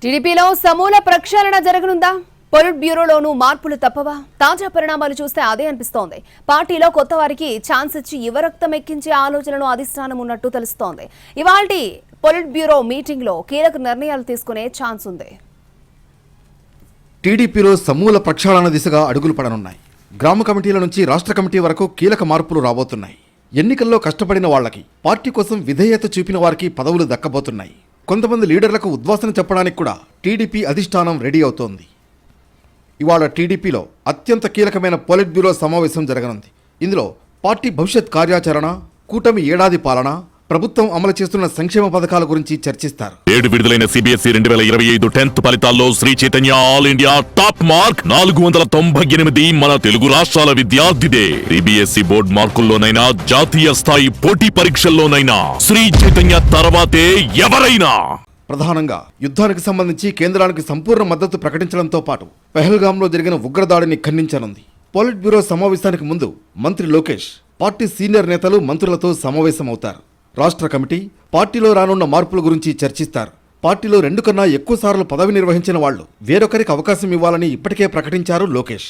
టీడీపీలో సమూల ప్రక్షాళన జరగనుందా? పొలిట్ బ్యూరోలోనూ మార్పులు తప్పవా? తాజా పరిణామాలు చూస్తే అదే అనిపిస్తోంది. పార్టీలో కొత్త వారికి ఛాన్స్ ఇచ్చి యువరక్తం ఎక్కించే ఆలోచనలు అధిష్టానం ఉన్నట్టు తెలుస్తోంది. ఇవాల్టి పొలిట్ బ్యూరో మీటింగ్ లో కీలక నిర్ణయాలు తీసుకునే ఛాన్స్ ఉంది. టీడీపీలో సమూల ప్రక్షాళన దిశగా అడుగులు పడనున్నాయి. గ్రామ కమిటీల నుంచి రాష్ట్ర కమిటీ వరకు కీలక మార్పులు రాబోతున్నాయి. ఎన్నికల్లో కష్టపడిన వాళ్లకి, పార్టీ కోసం విధేయత చూపిన వారికి పదవులు దక్కబోతున్నాయి. కొంతమంది లీడర్లకు ఉద్వాసన చెప్పడానికి కూడా టీడీపీ అధిష్టానం రెడీ అవుతోంది. ఇవాళ టీడీపీలో అత్యంత కీలకమైన పొలిట్ బ్యూరో సమావేశం జరగనుంది. ఇందులో పార్టీ భవిష్యత్ కార్యాచరణ, కూటమి ఏడాది పాలన, ప్రభుత్వం అమలు చేస్తున్న సంక్షేమ పథకాల గురించి చర్చిస్తారు. ఏడు విడుదలైన సిబిఎస్ఈ 2025 10th ఫలితాల్లో Sri Chaitanya all India top mark 498 మన తెలుగు రాష్ట్రాల విద్యార్థిదే. సిబిఎస్ఈ బోర్డు మార్కుల్లోనైనా, జాతీయ స్థాయి పోటీ పరీక్షల్లోనైనా శ్రీ చైతన్య తర్వాతే ఎవరైనా. ప్రధానంగా యుద్ధానికి సంబంధించి కేంద్రానికి సంపూర్ణ మద్దతు ప్రకటించడంతో పాటు పెహల్గాంలో జరిగిన ఉగ్రదాడిని ఖండించనుంది. పొలిట్ బ్యూరో సమావేశానికి ముందు మంత్రి లోకేష్ పార్టీ సీనియర్ నేతలు, మంత్రులతో సమావేశమవుతారు. రాష్ట్ర కమిటీ పార్టీలో రానున్న మార్పుల గురించి చర్చిస్తారు. పార్టీలో 2 కన్నా ఎక్కువ సార్లు పదవి నిర్వహించిన వాళ్లు వేరొకరికి అవకాశం ఇవ్వాలని ఇప్పటికే ప్రకటించారు లోకేష్.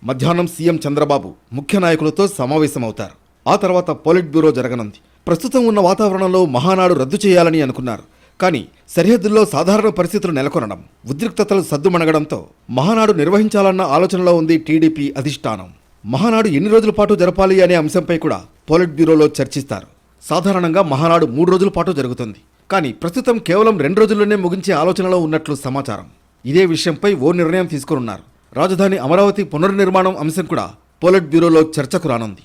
మధ్యాహ్నం సీఎం చంద్రబాబు ముఖ్య నాయకులతో సమావేశమవుతారు. ఆ తర్వాత పొలిట్ బ్యూరో జరగనుంది. ప్రస్తుతం ఉన్న వాతావరణంలో మహానాడు రద్దు చేయాలని అనుకున్నారు. కానీ సరిహద్దుల్లో సాధారణ పరిస్థితులు నెలకొనడం, ఉద్రిక్తతలు సద్దుమణగడంతో మహానాడు నిర్వహించాలన్న ఆలోచనలో ఉంది టీడీపీ అధిష్టానం. మహానాడు ఎన్ని రోజుల పాటు జరపాలి అనే అంశంపై కూడా పొలిట్ బ్యూరోలో చర్చిస్తారు. సాధారణంగా మహానాడు 3 రోజుల పాటు జరుగుతుంది. కానీ ప్రస్తుతం కేవలం 2 రోజుల్లోనే ముగించే ఆలోచనలో ఉన్నట్లు సమాచారం. ఇదే విషయంపై ఓ నిర్ణయం తీసుకున్నారు. రాజధాని అమరావతి పునర్నిర్మాణం అంశం కూడా పొలిట్ బ్యూరోలో చర్చకు రానుంది.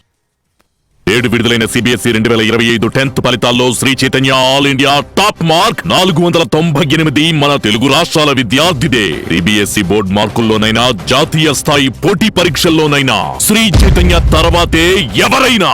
ఏడు విడుదలైన సిబిఎస్ఈ 2025 10th ఫలితాల్లో Sri Chaitanya all India top mark 498 మన తెలుగు రాష్ట్రాల విద్యార్థిదే. సిబిఎస్ఈ బోర్డు మార్కుల్లోనైనా, జాతీయ స్థాయి పోటీ పరీక్షల్లోనైనా శ్రీ చైతన్య తర్వాతే ఎవరైనా.